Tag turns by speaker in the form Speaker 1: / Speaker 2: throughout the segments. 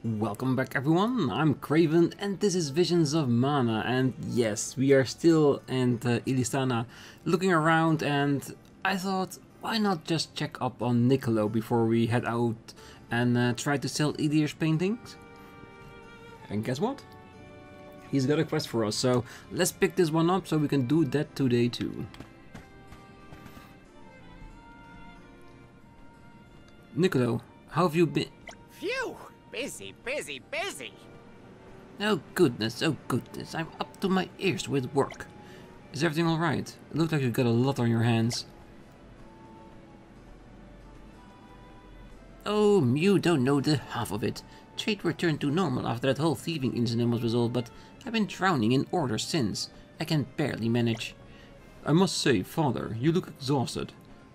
Speaker 1: Welcome back everyone, I'm Craven and this is Visions of Mana, and yes, we are still in Ilistana looking around, and I thought, why not just check up on Nicollo before we head out and try to sell Idir's paintings? And guess what? He's got a quest for us, so let's pick this one up so we can do that today too. Nicollo, how have you been?
Speaker 2: Phew! Busy, busy, busy!
Speaker 1: Oh goodness, I'm up to my ears with work. Is everything alright? It looks like you've got a lot on your hands. Oh, you don't know the half of it. Trade returned to normal after that whole thieving incident was resolved, but I've been drowning in orders since. I can barely manage.
Speaker 3: I must say, Father, you look exhausted.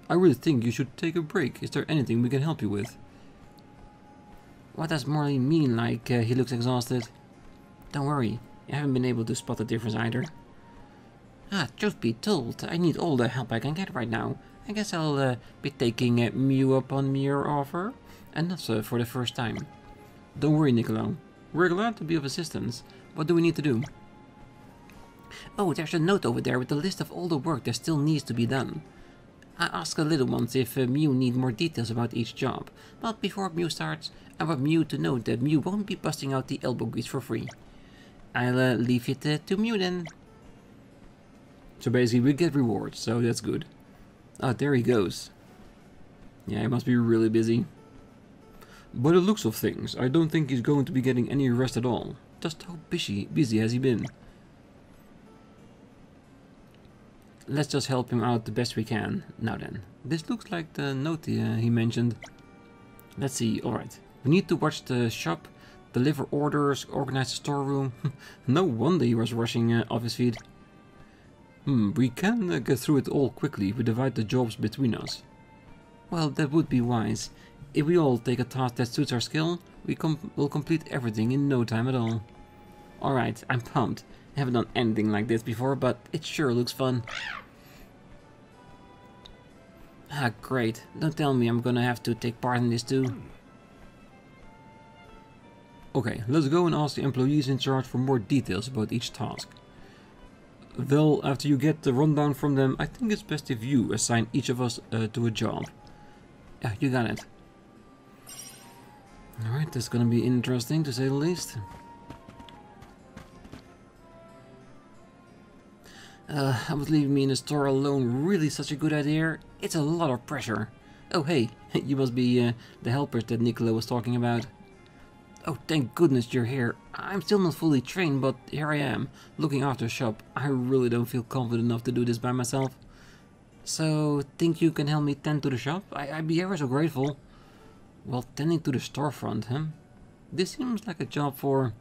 Speaker 3: I really think you should take a break. Is there anything we can help you with?
Speaker 1: What does Morley mean, like he looks exhausted? Don't worry, I haven't been able to spot the difference either. Truth be told, I need all the help I can get right now. I guess I'll be taking Mew up on your offer, and not for the first time.
Speaker 3: Don't worry, Nicollo. We're glad to be of assistance. What do we need to do?
Speaker 1: Oh, there's a note over there with the list of all the work that still needs to be done. I asked the little ones if Mew need more details about each job, but before Mew starts, I want Mew to know that Mew won't be busting out the elbow grease for free. I'll leave it to Mew then.
Speaker 3: So basically we get rewards, so that's good.
Speaker 1: Oh, there he goes.
Speaker 3: Yeah, he must be really busy. By the looks of things, I don't think he's going to be getting any rest at all. Just how busy has he been?
Speaker 1: Let's just help him out the best we can. Now then, this looks like the note he mentioned. Let's see, alright. We need to watch the shop, deliver orders, organize the storeroom.
Speaker 3: No wonder he was rushing off his feet. We can get through it all quickly if we divide the jobs between us.
Speaker 1: Well, that would be wise. If we all take a task that suits our skill, we'll complete everything in no time at all. Alright, I'm pumped. I haven't done anything like this before, but it sure looks fun. Great. Don't tell me I'm gonna have to take part in this too.
Speaker 3: Okay, let's go and ask the employees in charge for more details about each task. Well, after you get the rundown from them, I think it's best if you assign each of us to a job.
Speaker 1: Yeah, you got it.
Speaker 3: Alright, that's gonna be interesting to say the least.
Speaker 1: Was leaving me in the store alone really such a good idea? It's a lot of pressure. Oh hey, you must be the helpers that Nicollo was talking about. Oh, thank goodness you're here. I'm still not fully trained, but here I am, looking after the shop. I really don't feel confident enough to do this by myself. So, think you can help me tend to the shop? I'd be ever so grateful. Well, tending to the storefront, huh? This seems like a job for...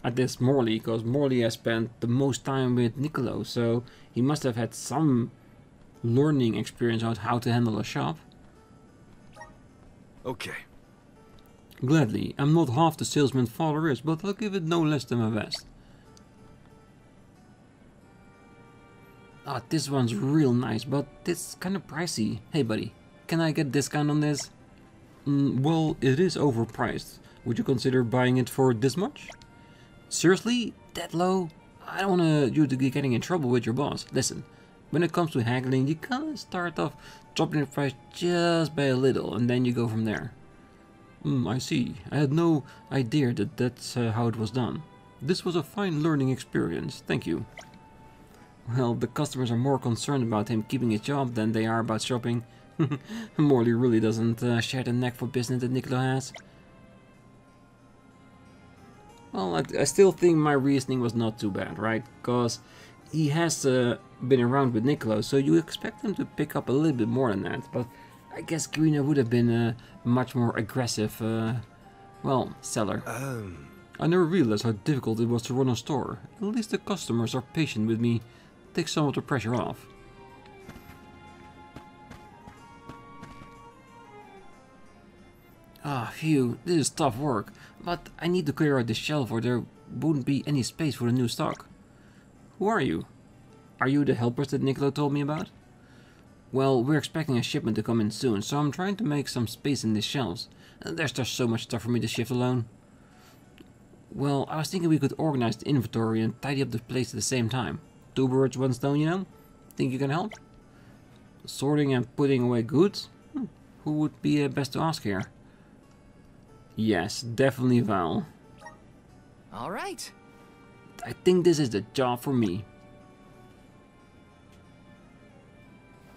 Speaker 3: At this Morley, because Morley has spent the most time with Nicollo, so he must have had some learning experience on how to handle a shop.
Speaker 2: Okay.
Speaker 3: Gladly. I'm not half the salesman Father is, but I'll give it no less than my best.
Speaker 1: Oh, this one's real nice, but it's kind of pricey. Hey buddy, can I get a discount on this?
Speaker 3: Well, it is overpriced. Would you consider buying it for this much?
Speaker 1: Seriously? That low? I don't want you to be getting in trouble with your boss. Listen, when it comes to haggling, you kinda start off dropping the price just by a little, and then you go from there.
Speaker 3: I see. I had no idea that that's how it was done. This was a fine learning experience. Thank you.
Speaker 1: Well, the customers are more concerned about him keeping his job than they are about shopping.
Speaker 3: Morley really doesn't share the knack for business that Nicollo has.
Speaker 1: Well, I still think my reasoning was not too bad, right? Because he has been around with Nicollo, so you expect him to pick up a little bit more than that. But I guess Greener would have been a much more aggressive, well, seller.
Speaker 3: I never realized how difficult it was to run a store. At least the customers are patient with me. Take some of the pressure off.
Speaker 1: Ah, phew, this is tough work, but I need to clear out the shelf or there won't be any space for the new stock. Who are you? Are you the helpers that Nicollo told me about? Well, we're expecting a shipment to come in soon, so I'm trying to make some space in these shelves. There's just so much stuff for me to shift alone. Well, I was thinking we could organize the inventory and tidy up the place at the same time. 2 birds, 1 stone, you know? Think you can help? Sorting and putting away goods? Who would be best to ask here? Yes, definitely Val.
Speaker 4: All right.
Speaker 1: I think this is the job for me.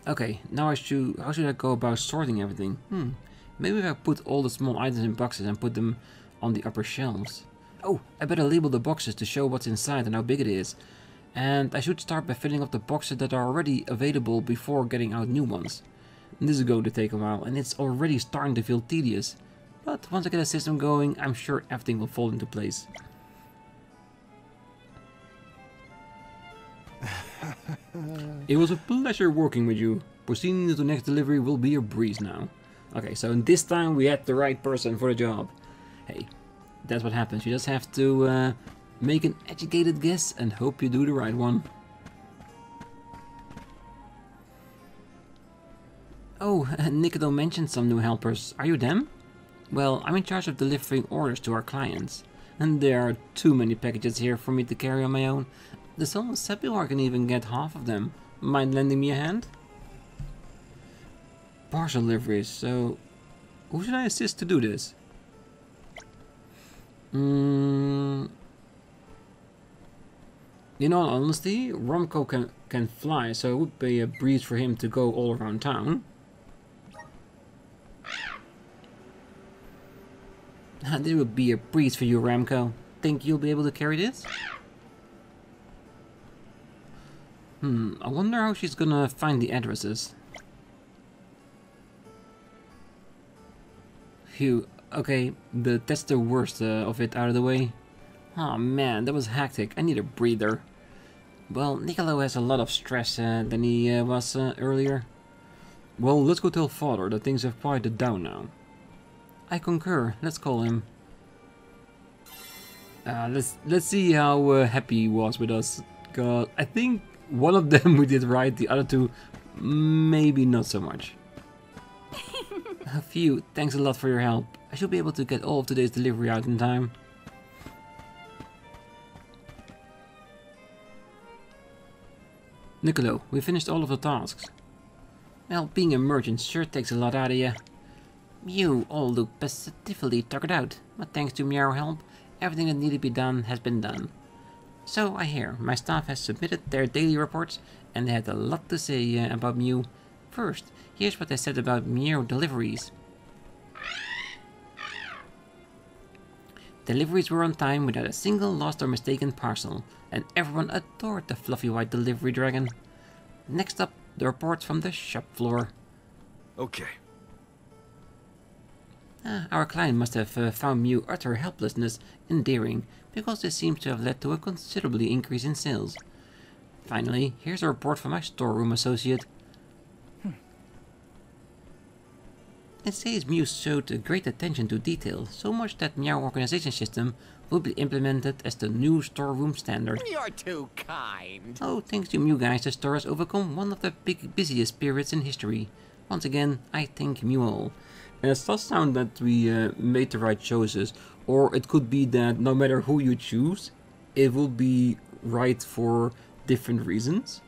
Speaker 1: Okay, now how should I go about sorting everything? Maybe if I put all the small items in boxes and put them on the upper shelves. Oh, I better label the boxes to show what's inside and how big it is. And I should start by filling up the boxes that are already available before getting out new ones. This is going to take a while, and it's already starting to feel tedious. But once I get a system going, I'm sure everything will fall into place. It was a pleasure working with you. Proceeding to the next delivery will be a breeze now. Okay, so this time we had the right person for the job. Hey, that's what happens. You just have to make an educated guess and hope you do the right one. Oh, Nicollo mentioned some new helpers. Are you them? Well, I'm in charge of delivering orders to our clients. And there are too many packages here for me to carry on my own. The son said before I can even get half of them. Mind lending me a hand? Parcel deliveries, so who should I assist to do this? In all honesty, Romco can fly, so it would be a breeze for him to go all around town. This would be a breeze for you, Ramco. Think you'll be able to carry this? I wonder how she's gonna find the addresses. Phew, okay, that's the worst of it out of the way. Oh man, that was hectic. I need a breather. Well, Nicollo has a lot of stress than he was earlier. Well, let's go tell Father that things have quieted down now. I concur. Let's call him. Let's see how happy he was with us. God, I think one of them we did right, the other two maybe not so much. Phew, thanks a lot for your help. I should be able to get all of today's delivery out in time. Nicollo, we finished all of the tasks. Well, being a merchant sure takes a lot out of you. You all look positively tuckered out, but thanks to Meow help, everything that needed to be done has been done. So I hear my staff has submitted their daily reports, and they had a lot to say about Mew. First, here's what they said about Meow deliveries. Deliveries were on time without a single lost or mistaken parcel, and everyone adored the fluffy white delivery dragon. Next up, the reports from the shop floor.
Speaker 5: Okay.
Speaker 1: Our client must have found Mew utter helplessness endearing, because this seems to have led to a considerable increase in sales. Finally, here's a report from my storeroom associate. It says Mew showed great attention to detail, so much that Meow organization system will be implemented as the new storeroom standard.
Speaker 2: You're too kind.
Speaker 1: Oh, thanks to Mew guys, the store has overcome one of the busiest periods in history. Once again, I thank Mew all. And it does sound that we made the right choices, or it could be that no matter who you choose, it will be right for different reasons.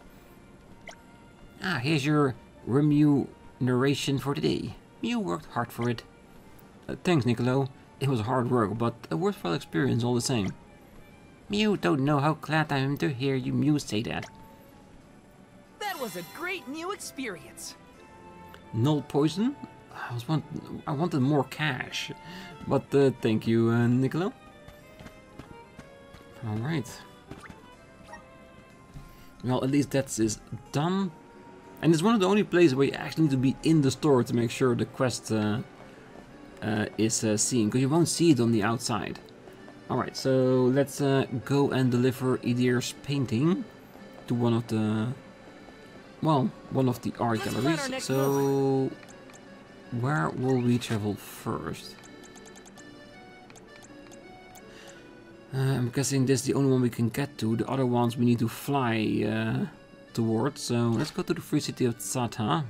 Speaker 1: Here's your remuneration for today. Mew worked hard for it. Thanks, Nicollo. It was hard work, but a worthwhile experience all the same. Mew don't know how glad I am to hear you Mew say that.
Speaker 4: That was a great new experience.
Speaker 1: Null poison? I wanted more cash, but thank you, Nicollo. Alright. Well, at least that is done. And it's one of the only places where you actually need to be in the store to make sure the quest is seen, because you won't see it on the outside. Alright, so let's go and deliver Idir's painting to one of the... well, one of the art galleries. So... where will we travel first? I'm guessing this is the only one we can get to. The other ones we need to fly towards. So let's go to the free city of Tsata.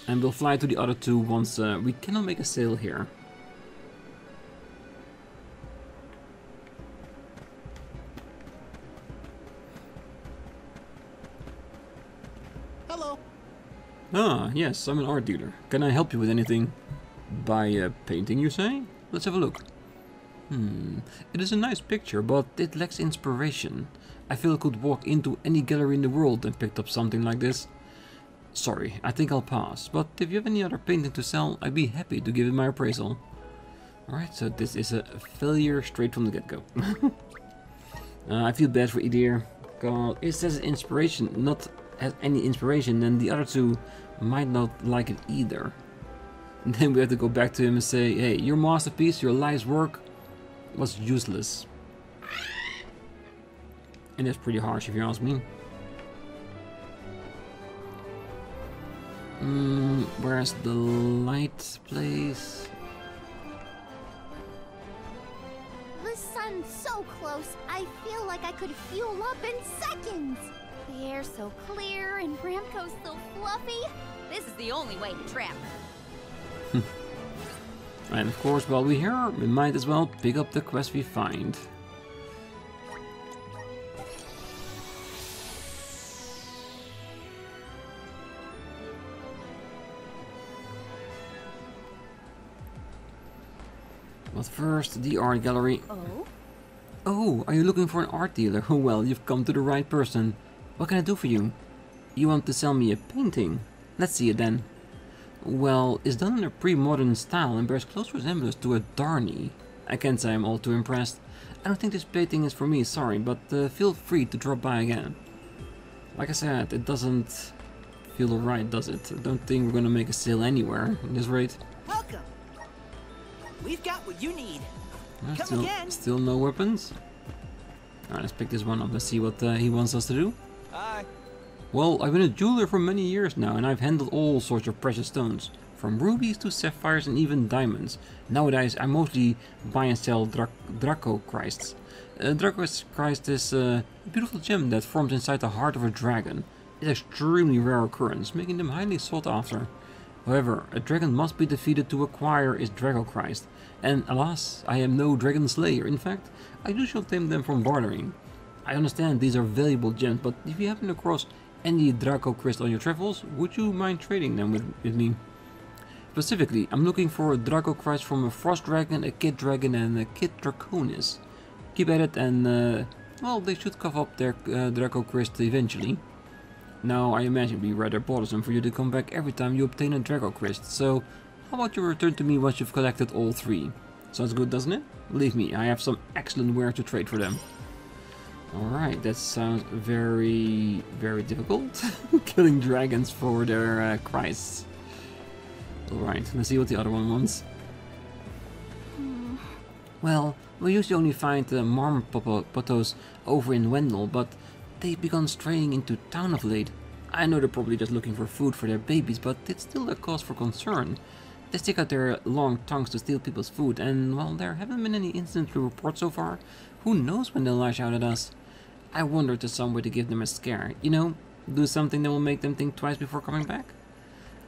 Speaker 3: And we'll fly to the other two once we cannot make a sale here.
Speaker 2: Hello.
Speaker 3: Ah, yes, I'm an art dealer. Can I help you with anything? By painting, you say? Let's have a look. It is a nice picture, but it lacks inspiration. I feel I could walk into any gallery in the world and pick up something like this. Sorry, I think I'll pass, but if you have any other painting to sell, I'd be happy to give it my appraisal. Alright, so this is a failure straight from the get-go. I feel bad for Idir, because it says inspiration, not has any inspiration, and the other two might not like it either. And then we have to go back to him and say, hey, your masterpiece, your life's work, was useless. And that's pretty harsh if you ask me. Where's the light place?
Speaker 5: The sun's so close, I feel like I could fuel up in seconds. The air's so clear and Ramco's so fluffy.
Speaker 6: This is the only way to travel.
Speaker 3: And of course, while we're here, we might as well pick up the quest we find. But first, the art gallery.
Speaker 5: Oh?
Speaker 3: Oh, are you looking for an art dealer? Oh well, you've come to the right person. What can I do for you? You want to sell me a painting? Let's see it then. Well, it's done in a pre-modern style and bears close resemblance to a Darnie. I can't say I'm all too impressed. I don't think this painting is for me, sorry, but feel free to drop by again. Like I said, it doesn't feel right, does it? I don't think we're gonna make a sale anywhere at this rate.
Speaker 4: Welcome. We've got what you need. Come
Speaker 3: Still,
Speaker 4: again.
Speaker 3: still no weapons? Alright, let's pick this one up and see what he wants us to do.
Speaker 4: Hi.
Speaker 3: Well, I've been a jeweler for many years now, and I've handled all sorts of precious stones, from rubies to sapphires and even diamonds. Nowadays, I mostly buy and sell Draco Christs. Draco Christ is a beautiful gem that forms inside the heart of a dragon. It's an extremely rare occurrence, making them highly sought after. However, a dragon must be defeated to acquire its Draco Christ, and alas, I am no dragon slayer. In fact, I usually obtain them from bartering. I understand these are valuable gems, but if you happen across any Draco Christ on your travels, would you mind trading them with me? Specifically, I'm looking for a Draco Christ from a Frost Dragon, a Kid Dragon and a Kid Draconis. Keep at it and, well, they should cough up their Draco Christ eventually. Now, I imagine it'd be rather bothersome for you to come back every time you obtain a Draco Christ, so how about you return to me once you've collected all three? Sounds good, doesn't it? Believe me, I have some excellent wares to trade for them. Alright, that sounds very, very difficult. Killing dragons for their Christs. Alright, let's see what the other one wants. Well, we usually only find marmopotos over in Wendell, but they've begun straying into town of late. I know they're probably just looking for food for their babies, but it's still a cause for concern. They stick out their long tongues to steal people's food, and while there haven't been any incidents to report so far, who knows when they'll lash out at us. I wonder if there's some way to give them a scare, you know, do something that will make them think twice before coming back.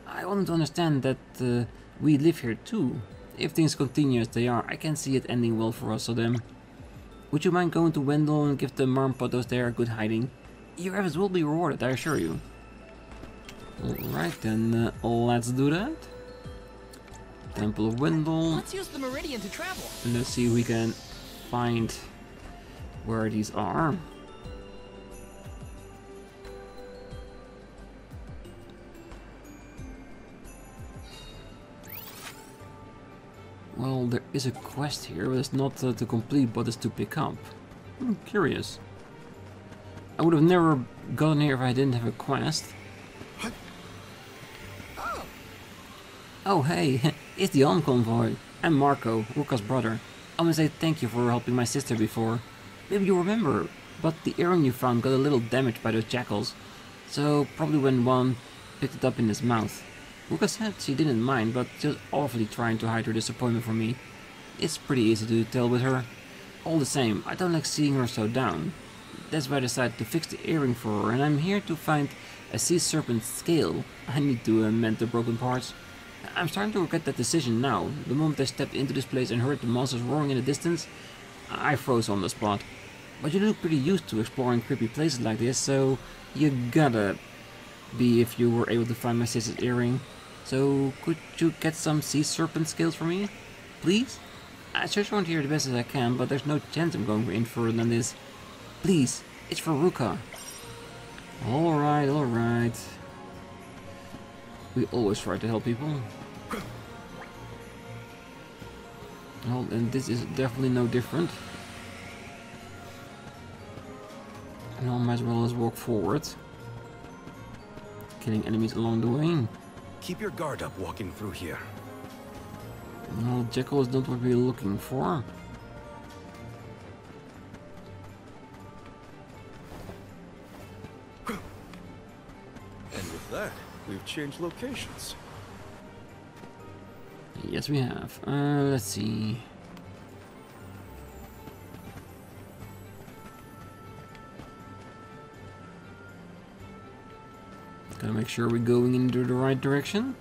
Speaker 3: I want them to understand that we live here too. If things continue as they are, I can't see it ending well for us or them. Would you mind going to Wendell and give the marmopotos there a good hiding? Your efforts will be rewarded, I assure you. Alright then, let's do that. Temple of Wendell.
Speaker 4: Let's use the meridian to travel.
Speaker 3: And let's see if we can find where these are. Well, there is a quest here, but it's not to complete, but it's to pick up. Curious. I would have never gotten here if I didn't have a quest. Oh hey, it's the Alm convoy. I'm Marco, Ruka's brother. I want to say thank you for helping my sister before. Maybe you remember, but the earring you found got a little damaged by those jackals. So probably when one picked it up in his mouth. Ruka said she didn't mind, but she was awfully trying to hide her disappointment from me. It's pretty easy to tell with her. All the same, I don't like seeing her so down. That's why I decided to fix the earring for her, and I'm here to find A sea serpent scale. I need to mend the broken parts. I'm starting to regret that decision now. The moment I stepped into this place and heard the monsters roaring in the distance, I froze on the spot. But you look pretty used to exploring creepy places like this, so you gotta be if you were able to find my sister's earring. So could you get some sea serpent scales for me? Please? I just want to hear the best as I can, but there's no chance I'm going in further than this. Please, it's for Ruka. Alright, alright. We always try to help people. Well, and this is definitely no different. And I might as well as walk forward. Killing enemies along the way.
Speaker 7: Keep your guard up walking through here.
Speaker 3: Well, Jekyll is not what we're looking for.
Speaker 7: And with that, we've changed locations.
Speaker 3: Yes, we have. Let's see. Gotta make sure we're going into the right direction.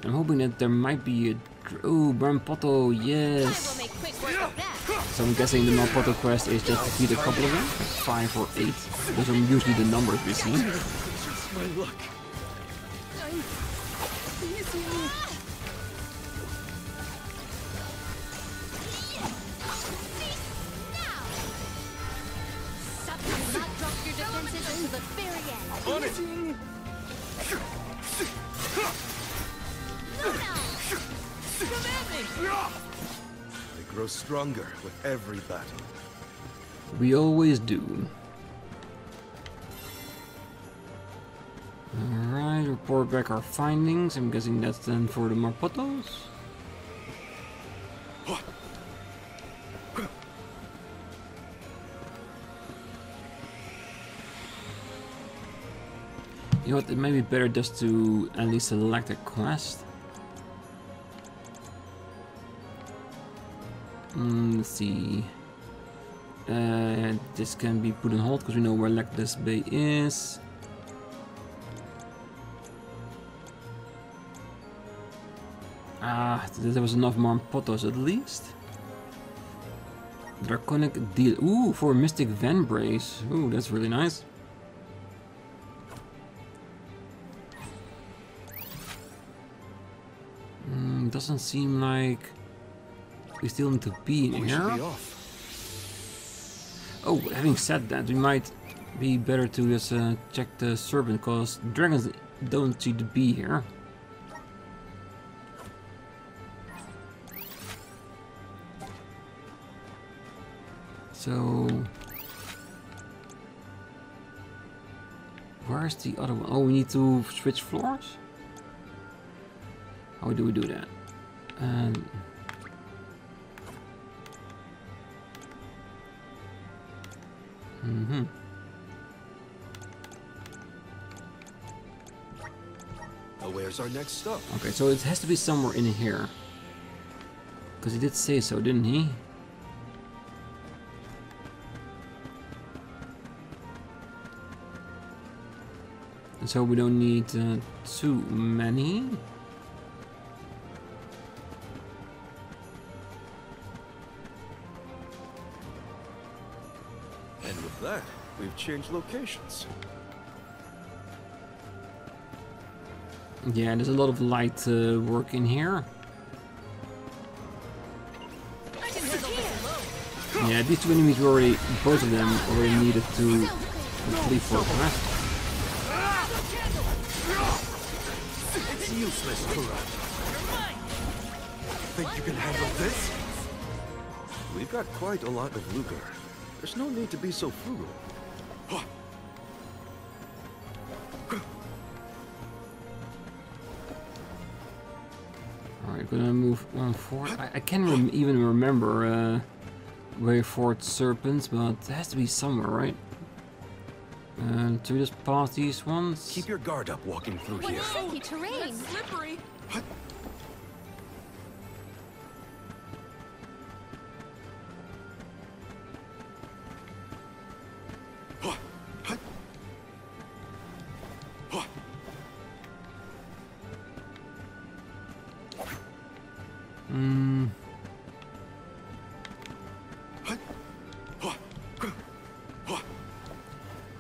Speaker 3: I'm hoping that there might be a... Oh, Brampoto, yes! So I'm guessing the Brampoto quest is just defeat a couple of them. 5 or 8. Those are usually the numbers we see.
Speaker 7: My luck. On it! They grow stronger with every battle.
Speaker 3: We always do. Alright, report back our findings. I'm guessing that's then for the Marpotos. You know what, it may be better just to at least select a quest. Let's see. This can be put on hold because we know where Lectus Bay is. Ah, there was enough Marpotos at least. Draconic deal. Ooh, for Mystic Vanbrace. Ooh, that's really nice. Doesn't seem like we still need to be in here. Oh, having said that, we might be better to just check the serpent, because dragons don't seem to be here. So where's the other one? Oh, we need to switch floors? How do we do that?
Speaker 7: Now where's our next stop?
Speaker 3: Okay, so it has to be somewhere in here. Because he did say so, didn't he? And so we don't need too many.
Speaker 7: And with that, we've changed locations.
Speaker 3: Yeah, there's a lot of light work in here. Yeah, these two enemies were already, both of them already needed to complete for a quest.
Speaker 7: It's useless to run. Think you can handle this? We've got quite a lot of lucre. There's no need to be so frugal.
Speaker 3: Alright, gonna move on forward. I can't even remember where fought serpents, but it has to be somewhere, right? To just pass these ones.
Speaker 7: Keep your guard up walking through
Speaker 5: What
Speaker 7: here.
Speaker 5: tricky terrain!
Speaker 4: Slippery.
Speaker 7: What?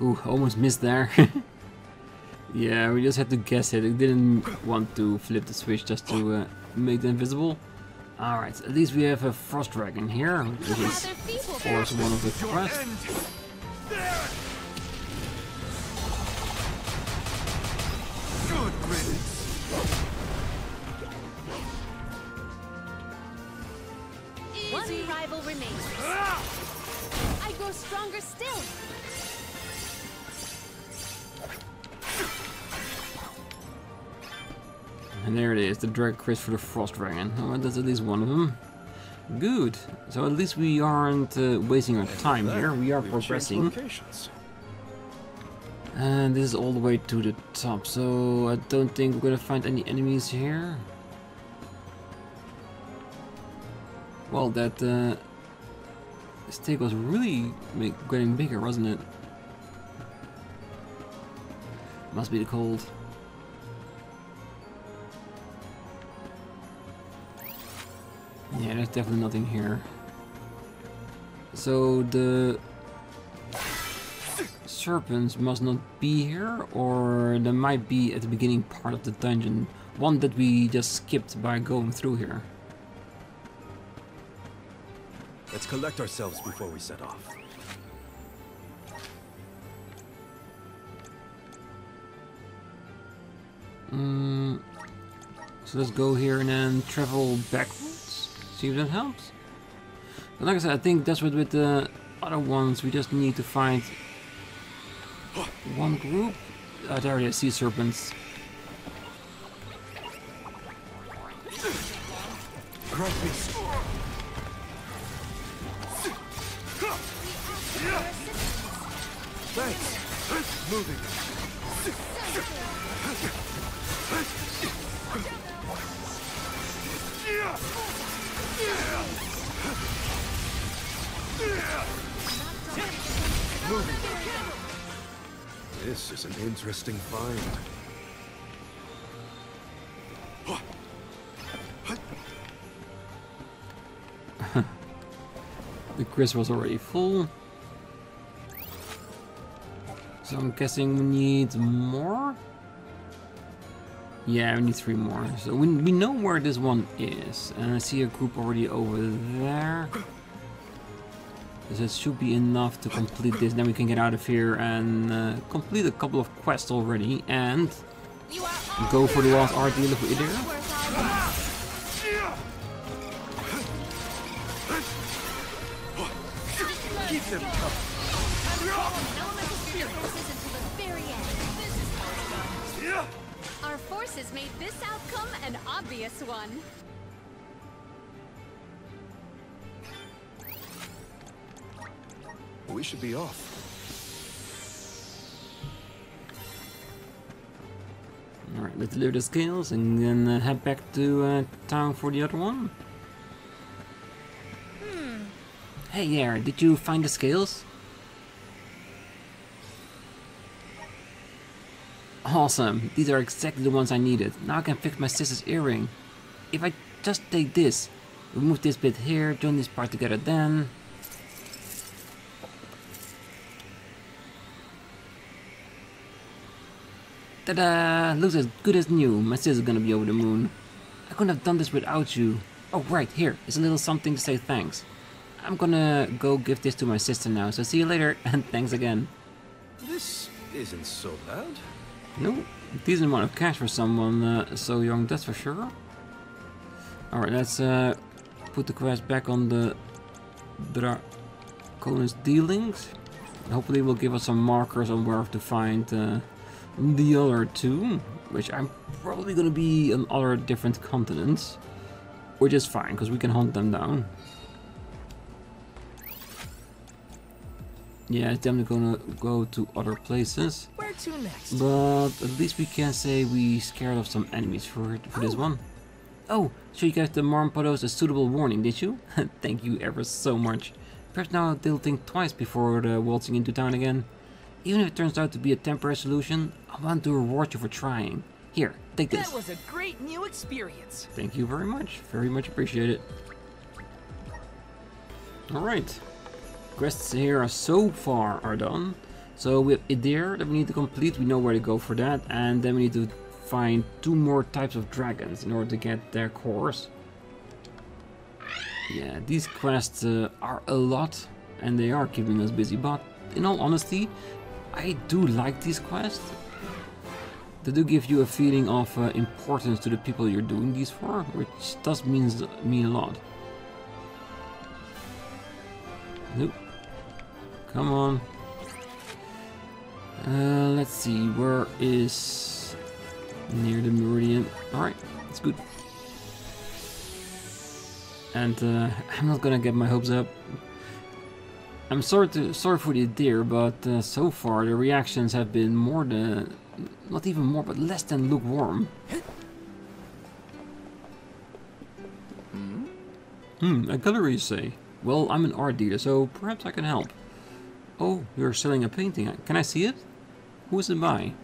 Speaker 3: Ooh, almost missed there. Yeah, we just had to guess it. I didn't want to flip the switch just to make it invisible. Alright, at least we have a frost dragon here, which is of course one of the quests.
Speaker 7: Good riddance.
Speaker 6: One rival remains. I grow stronger still.
Speaker 3: And there it is, the drag crit for the frost dragon. Oh, that's at least one of them. Good. So at least we aren't wasting our time here. We are progressing. And this is all the way to the top. So I don't think we're gonna find any enemies here. Well, that stick was really getting bigger, wasn't it? Must be the cold. Yeah, there's definitely nothing here. So the serpents must not be here, or they might be at the beginning part of the dungeon. One that we just skipped by going through here.
Speaker 7: Let's collect ourselves before we set off.
Speaker 3: So let's go here and then travel backwards. See if that helps. But like I said, I think that's what with the other ones. We just need to find one group. There it is, sea serpents.
Speaker 7: Grant me. Thanks. Moving. Moving. This is an interesting find.
Speaker 3: The quiz was already full. So I'm guessing we need more? Yeah, we need 3 more. So we know where this one is. And I see a group already over there. So that should be enough to complete this. Then we can get out of here and complete a couple of quests already. And go for the last art deal if we're there.
Speaker 7: Keep them coming.
Speaker 6: Our forces made this outcome an obvious one.
Speaker 7: We should be off.
Speaker 3: Alright, let's deliver the scales and then head back to town for the other one. Hey there, did you find the scales? Awesome, these are exactly the ones I needed. Now I can fix my sister's earring. If I just take this, remove this bit here, join this part together then. Ta-da! Looks as good as new. My sister's gonna be over the moon. I couldn't have done this without you. Oh right, here, it's a little something to say thanks. I'm gonna go give this to my sister now, so see you later, and thanks again.
Speaker 7: This isn't so bad.
Speaker 3: No, decent amount of cash for someone so young, that's for sure. Alright, let's put the quest back on the Draconus dealings. Hopefully we'll give us some markers on where to find the other 2, which I'm probably gonna be on other different continents. Which is fine, because we can hunt them down. Yeah, it's definitely gonna go to other places.
Speaker 4: Where to next?
Speaker 3: But at least we can say we scared off some enemies for this one. Oh, so you gave the Marmpodos a suitable warning, did you? Thank you ever so much. Perhaps now they'll think twice before waltzing into town again. Even if it turns out to be a temporary solution, I want to reward you for trying. Here, take this.
Speaker 4: That was a great new experience.
Speaker 3: Thank you very much appreciated. Alright. Quests here so far are done. So we have Idir that we need to complete, we know where to go for that, and then we need to find 2 more types of dragons in order to get their cores. Yeah, these quests are a lot, and they are keeping us busy, but in all honesty, I do like these quests. They do give you a feeling of importance to the people you're doing these for, which does mean a lot. Nope. Come on. Let's see, where is near the meridian? Alright, that's good. And I'm not gonna get my hopes up. I'm sorry for the deer, but so far the reactions have been more than, not even more, but less than lukewarm. A gallery, you say? Well, I'm an art dealer, so perhaps I can help. Oh, you're selling a painting. Can I see it? Who is it by?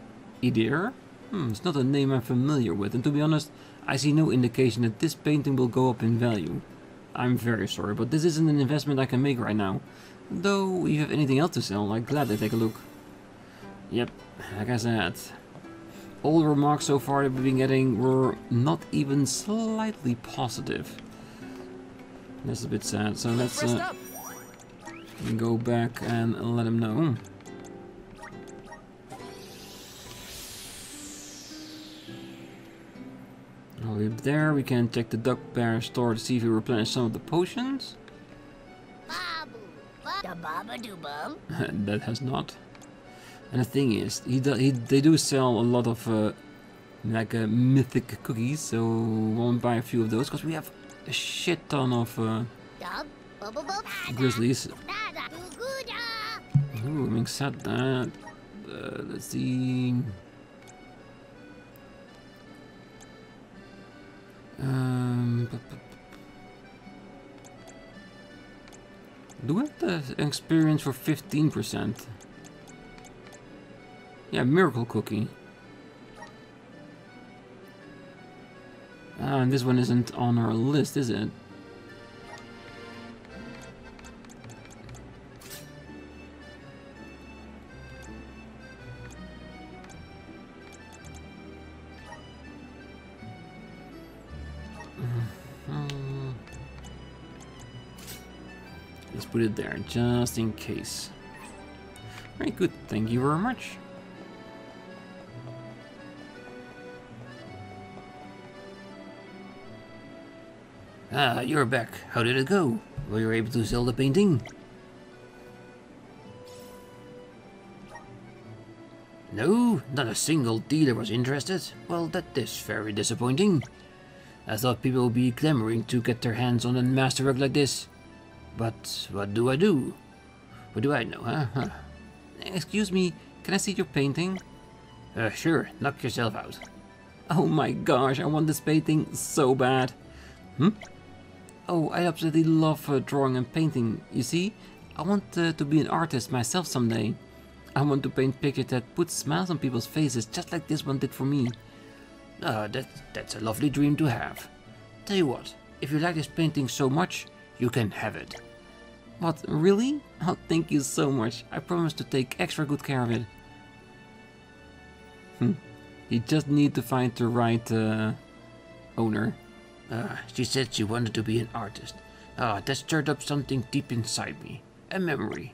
Speaker 3: Idir? It's not a name I'm familiar with, and to be honest, I see no indication that this painting will go up in value. I'm very sorry, but this isn't an investment I can make right now. Though, if you have anything else to sell, I'd gladly take a look. Yep, like I said. All the remarks so far that we've been getting were not even slightly positive. That's a bit sad, so let's go back and let him know. Up there, we can check the duck bear store to see if we replenish some of the potions. That has not. And the thing is, they do sell a lot of like mythic cookies, so we'll buy a few of those because we have a shit ton of grizzlies. Ooh, having said that, let's see. Do we have the experience for 15%? Yeah, miracle cookie. And this one isn't on our list, is it? Let's put it there, just in case. Very good, thank you very much. Ah, you're back. How did it go? Were you able to sell the painting? No, not a single dealer was interested. Well, that is very disappointing. I thought people would be clamoring to get their hands on a masterwork like this. But what do I do? What do I know, huh? Excuse me, can I see your painting? Sure, knock yourself out. Oh my gosh, I want this painting so bad. Oh, I absolutely love drawing and painting. You see, I want to be an artist myself someday. I want to paint pictures that put smiles on people's faces, just like this one did for me. That's a lovely dream to have. Tell you what, if you like this painting so much, you can have it. What, really? Oh, thank you so much. I promise to take extra good care of it. You just need to find the right owner. She said she wanted to be an artist. That stirred up something deep inside me. A memory.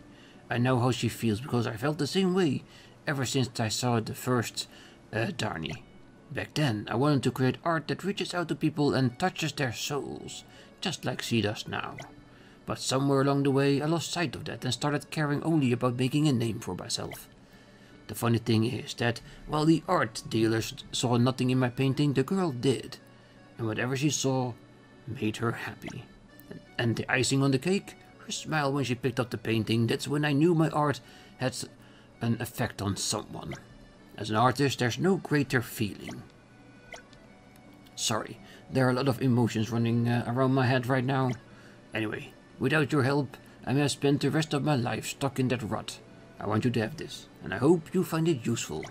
Speaker 3: I know how she feels because I felt the same way ever since I saw the first Darnie. Back then, I wanted to create art that reaches out to people and touches their souls, just like she does now. But somewhere along the way, I lost sight of that and started caring only about making a name for myself. The funny thing is that while the art dealers saw nothing in my painting, the girl did. And whatever she saw made her happy. And the icing on the cake, her smile when she picked up the painting, that's when I knew my art had an effect on someone. As an artist, there's no greater feeling. Sorry, there are a lot of emotions running around my head right now. Anyway, without your help, I may have spent the rest of my life stuck in that rut. I want you to have this, and I hope you find it useful.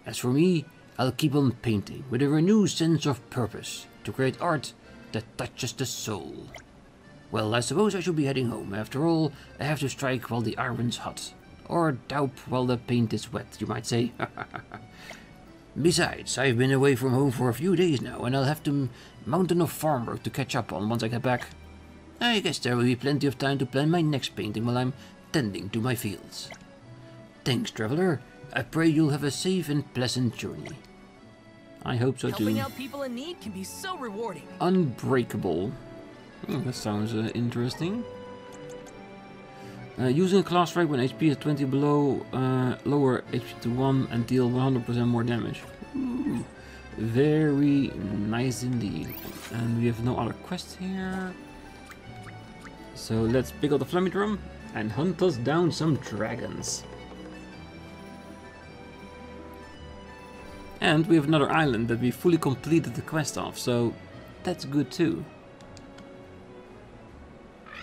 Speaker 3: As for me, I'll keep on painting with a renewed sense of purpose to create art that touches the soul. Well, I suppose I should be heading home. After all, I have to strike while the iron's hot.
Speaker 1: Or daup while the paint is wet, you might say. Besides, I've been away from home for a few days now, and I'll have to mountain of farm work to catch up on once I get back. I guess there will be plenty of time to plan my next painting while I'm tending to my fields. Thanks, traveler. I pray you'll have a safe and pleasant journey. I hope so too.
Speaker 4: Helping out people in need can be so rewarding.
Speaker 1: Unbreakable. That sounds interesting. Using a class frag when HP is 20 below, lower HP to 1 and deal 100% more damage. Ooh, very nice indeed. And we have no other quests here. So let's pick up the Flammy Drum and hunt us down some dragons. And we have another island that we fully completed the quest of, so that's good too.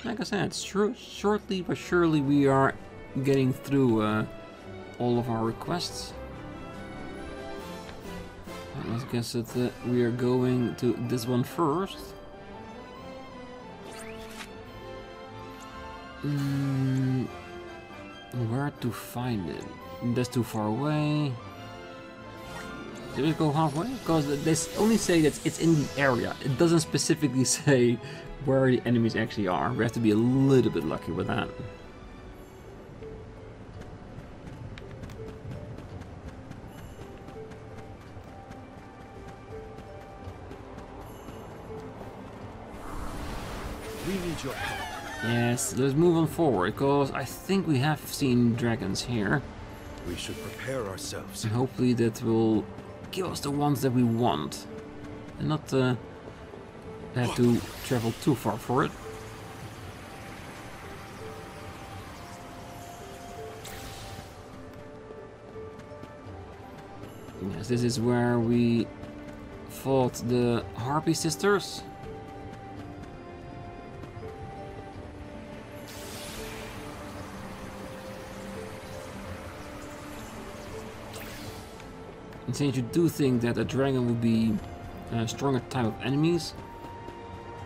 Speaker 1: Like I said, shortly but surely we are getting through all of our requests. Let's guess that we are going to this one first. Where to find it? That's too far away. Did we go halfway? Because they only say that it's in the area. It doesn't specifically say where the enemies actually are. We have to be a little bit lucky with that.
Speaker 7: We need your help.
Speaker 1: Yes, let's move on forward, because I think we have seen dragons here.
Speaker 7: We should prepare ourselves.
Speaker 1: And hopefully that will give us the ones that we want. And not have to travel too far for it. Yes, this is where we fought the Harpy sisters. And since you do think that a dragon will be a stronger type of enemies,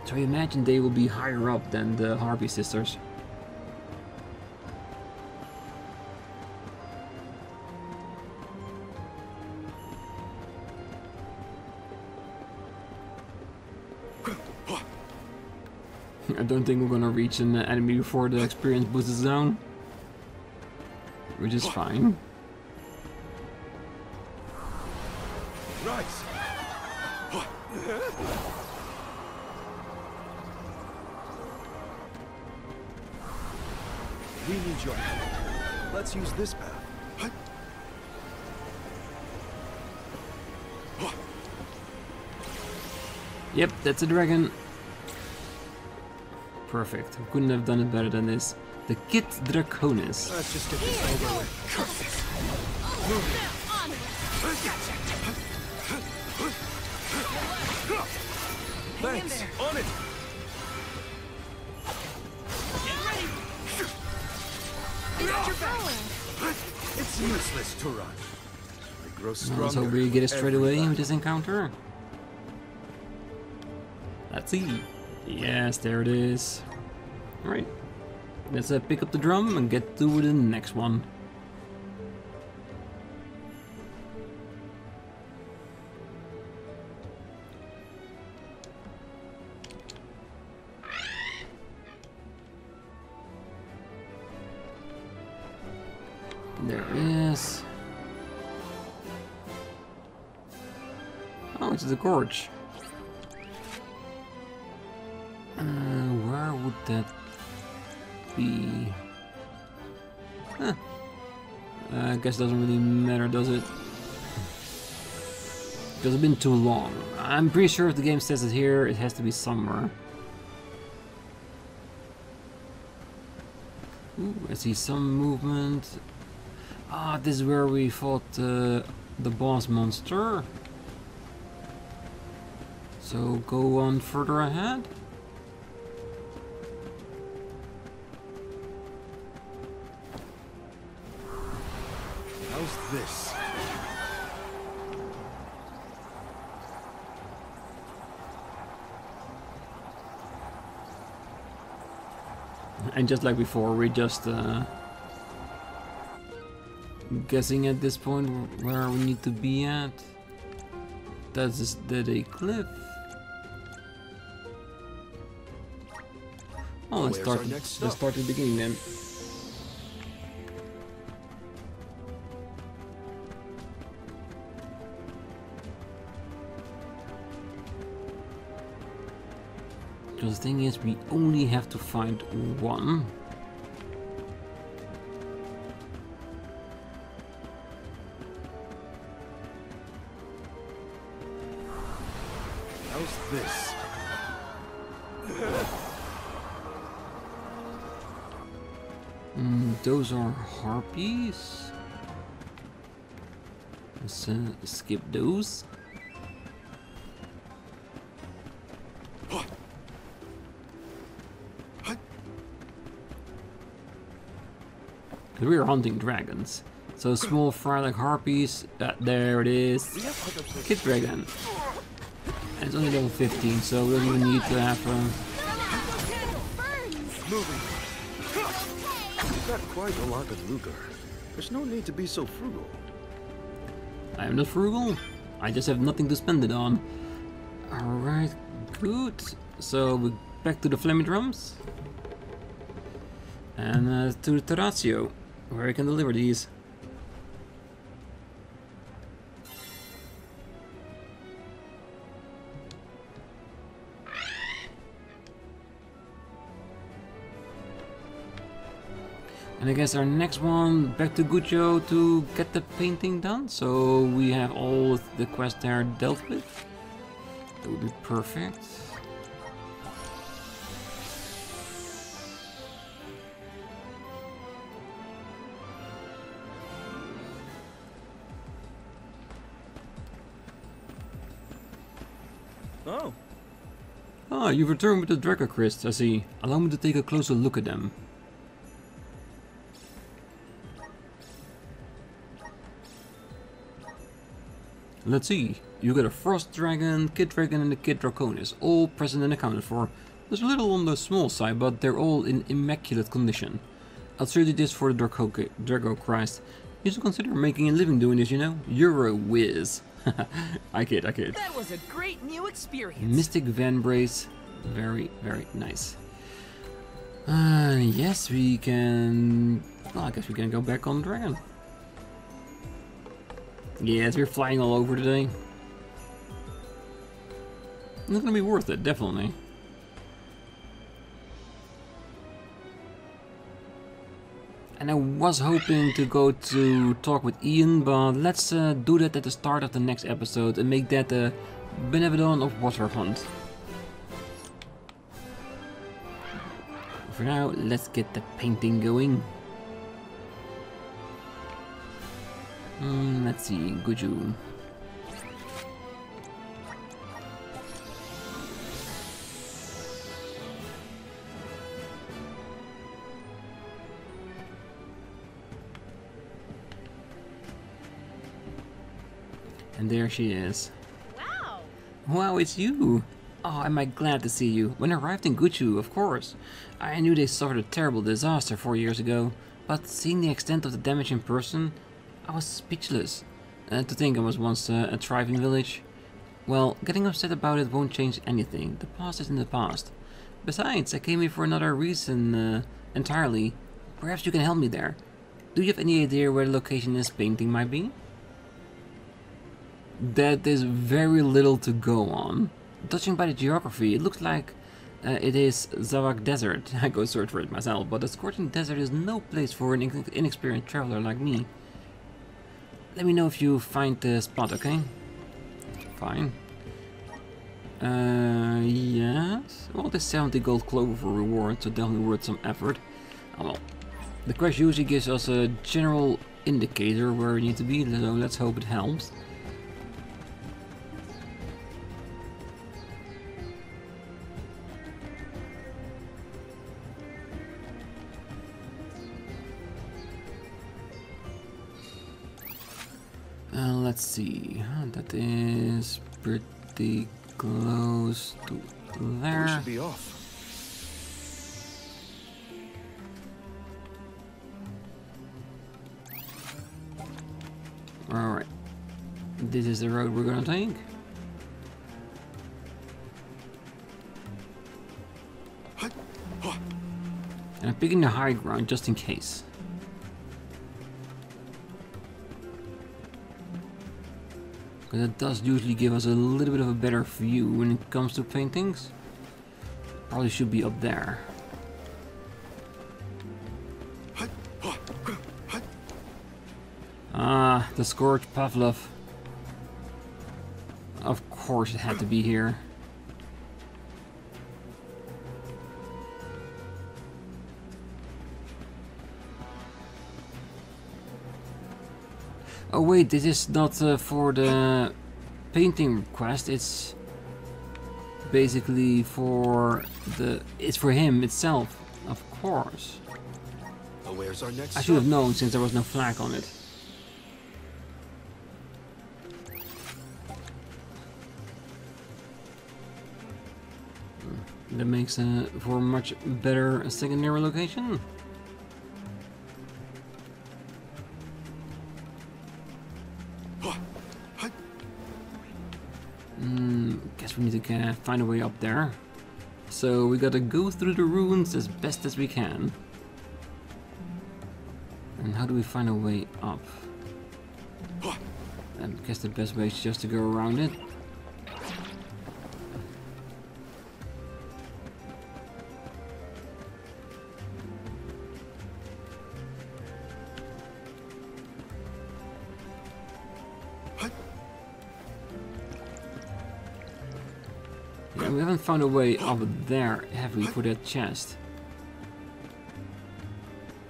Speaker 1: so I imagine they will be higher up than the Harpy sisters. I don't think we're gonna reach an enemy before the experience boost is down, which is fine.
Speaker 7: Rise. We need your help. Let's use this path.
Speaker 1: Yep, that's a dragon. Perfect. We couldn't have done it better than this. The Kit Draconis.
Speaker 7: Let's just get this over with. Thanks. On it. It's useless to run. I grow stronger.
Speaker 1: Let's hope we get it straight away
Speaker 7: every
Speaker 1: with this encounter. Let's see. Yes, there it is. Alright. Let's pick up the drum and get to the next one. There it is. Oh, it's the gorge. Where would that be? Huh. I guess it doesn't really matter, does it? Because it's been too long. I'm pretty sure if the game says it here, it has to be somewhere. Ooh, I see some movement. Ah, this is where we fought the boss monster. So go on further ahead.
Speaker 7: How's this?
Speaker 1: And just like before, we just
Speaker 3: I'm guessing at this point where we need to be at. That's a cliff. Oh, let's
Speaker 7: Where's our next stop?
Speaker 3: start at the beginning then. Because the thing is, we only have to find one.
Speaker 7: How's this?
Speaker 3: Those are harpies. Let's skip those. We're hunting dragons. So small fry-like harpies. There it is. Kid dragon. And it's only level 15, so we don't even need to have
Speaker 7: Moving. We've got quite a lot of lucre. There's no need to be so frugal.
Speaker 3: I am not frugal. I just have nothing to spend it on. Alright, good. So we're back to the flaming drums. And to the terrazio, where I can deliver these. And I guess our next one, back to Guccio to get the painting done. So we have all the quests there dealt with. That would be perfect.
Speaker 7: Oh.
Speaker 3: Ah, you've returned with the Draco Crest, I see. Allow me to take a closer look at them. Let's see. You got a Frost Dragon, Kid Dragon and the Kid Draconis, all present and accounted for. There's a little on the small side, but they're all in immaculate condition. I'll trade you this for the Draco Christ. You should consider making a living doing this, you know? You're a whiz. I kid.
Speaker 4: That was a great new experience.
Speaker 3: Mystic Van Brace. Very, very nice. Yes, we can... Well, I guess we can go back on Dragon. Yes, we're flying all over today. It's gonna be worth it, definitely. And I was hoping to go to talk with Ian, but let's do that at the start of the next episode and make that a Benevolent of Water hunt. For now, let's get the painting going. Let's see, Guju. And there she is.
Speaker 6: Wow!
Speaker 3: Wow, it's you! Oh, am I glad to see you. When I arrived in Guchu, of course. I knew they suffered a terrible disaster 4 years ago, but seeing the extent of the damage in person, I was speechless. To think I was once a thriving village. Well, getting upset about it won't change anything. The past is in the past. Besides, I came here for another reason entirely. Perhaps you can help me there. Do you have any idea where the location this painting might be? That is very little to go on. Judging by the geography, it looks like it is Zawak Desert. I go search for it myself, but the scorching desert is no place for an inexperienced traveler like me. Let me know if you find the spot, okay? Fine. Yes. Well, there's 70 gold clover for reward, so definitely worth some effort. Oh well. The quest usually gives us a general indicator where we need to be, so let's hope it helps. Let's see, that is pretty close to there.
Speaker 7: We should be off.
Speaker 3: this is the road we're gonna take. And I'm picking the high ground just in case. Because it does usually give us a little bit of a better view when it comes to paintings. Probably should be up there. Ah, the Scourge Pavlov. Of course it had to be here. Oh wait, this is not for the painting request, it's basically for the... it's for him itself, of course.
Speaker 7: Oh, where's our next
Speaker 3: I should have
Speaker 7: stop?
Speaker 3: known since there was no flag on it. That makes for a much better secondary location. Guess we need to find a way up there. So we gotta go through the ruins as best as we can. And how do we find a way up? I guess the best way is just to go around it. Yeah, we haven't found a way up there, have we, for that chest?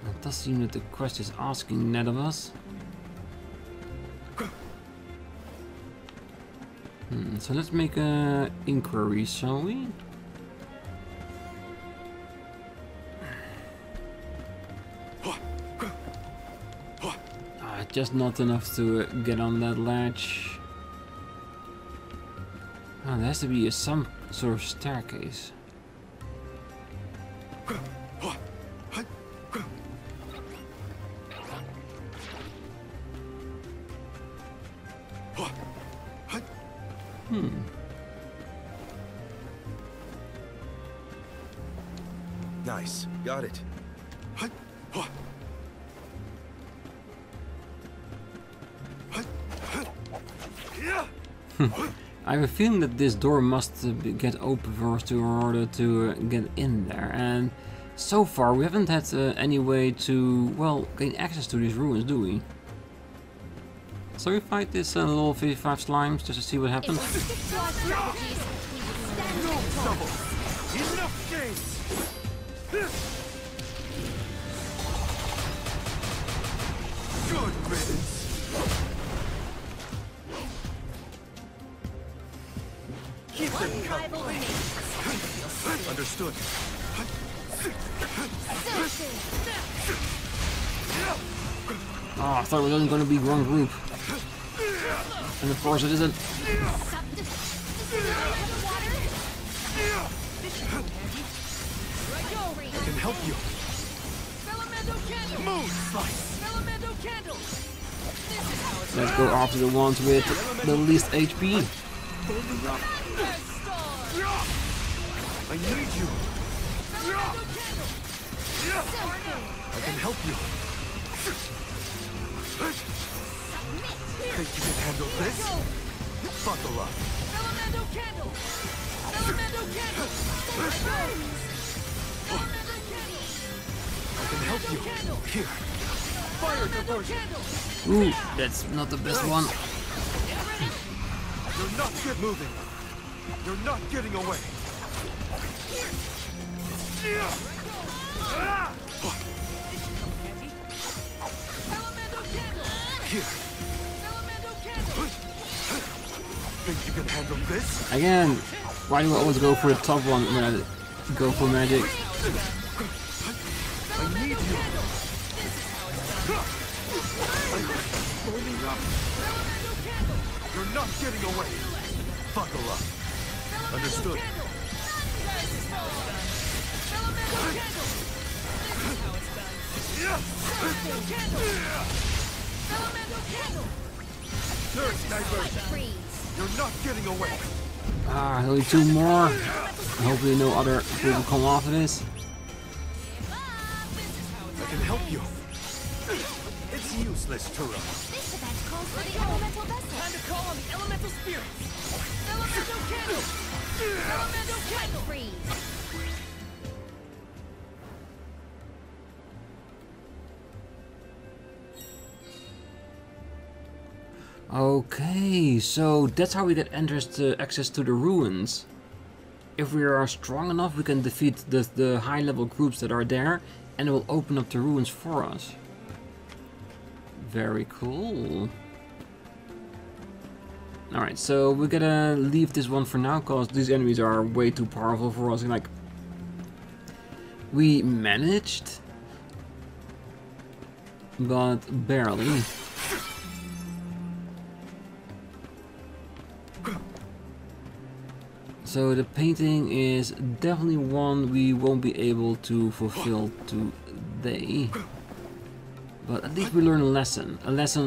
Speaker 3: It does seem that the quest is asking that of us. So let's make a inquiry, shall we? Just not enough to get on that ledge. Oh, there has to be some sort of staircase.
Speaker 7: Nice. Got it.
Speaker 3: I have a feeling that this door must get open for us in order to get in there, and so far we haven't had any way to, well, gain access to these ruins, do we? So we fight this little 55 slimes just to see what happens.
Speaker 7: Enough games. Good riddance. Keep them coming. Understood.
Speaker 3: Oh, I thought it was only going to be one group. And of course it isn't.
Speaker 7: I can help you. Move, slice.
Speaker 3: Let's go after the ones with the least HP.
Speaker 7: I need you. I can help you. Think you can handle this? Buckle up. I can help you. Here. Fire diversion.
Speaker 3: Ooh, that's not the best one.
Speaker 7: You're not get moving. You're not getting away. Here. Think you can handle this?
Speaker 3: Again, why do I always go for the top one when I go for magic?
Speaker 7: I need you. You're not getting away. Buckle up. Understood. turn, snipers!
Speaker 6: Freeze.
Speaker 7: You're not getting away!
Speaker 3: Ah, only 2 more. Hopefully no other people come after this.
Speaker 7: I can help you. It's useless, Tura.
Speaker 5: This event calls for the elemental vessel.
Speaker 4: Time to call on the elemental spirits. Elemental candle. Elemental candle.
Speaker 6: Freeze.
Speaker 3: Okay, so that's how we get access to the ruins. If we are strong enough, we can defeat the high level groups that are there, and it will open up the ruins for us. Very cool. Alright, so we're gonna leave this one for now, because these enemies are way too powerful for us. Like, we managed, but barely. So the painting is definitely one we won't be able to fulfill today. But at least we learn a lesson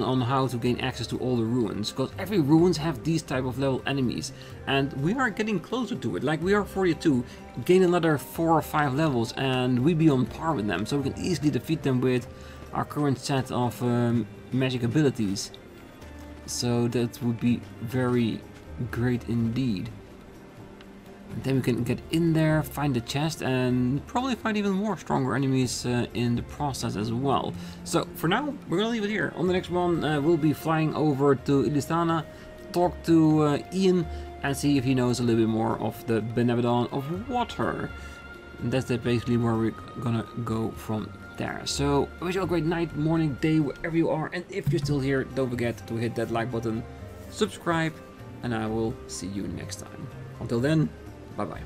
Speaker 3: on how to gain access to all the ruins. Because every ruins have these type of level enemies. And we are getting closer to it. Like, we are 42, gain another 4 or 5 levels and we be on par with them. So we can easily defeat them with our current set of magic abilities. So that would be very great indeed. And then we can get in there, find the chest, and probably find even more stronger enemies in the process as well. So for now, we're gonna leave it here. On the next one, we'll be flying over to Illistana, talk to Ian, and see if he knows a little bit more of the Benevolent of Water. And that's basically where we're gonna go from there. So I wish you a great night, morning, day, wherever you are. And if you're still here, don't forget to hit that like button, subscribe, and I will see you next time. Until then, bye-bye.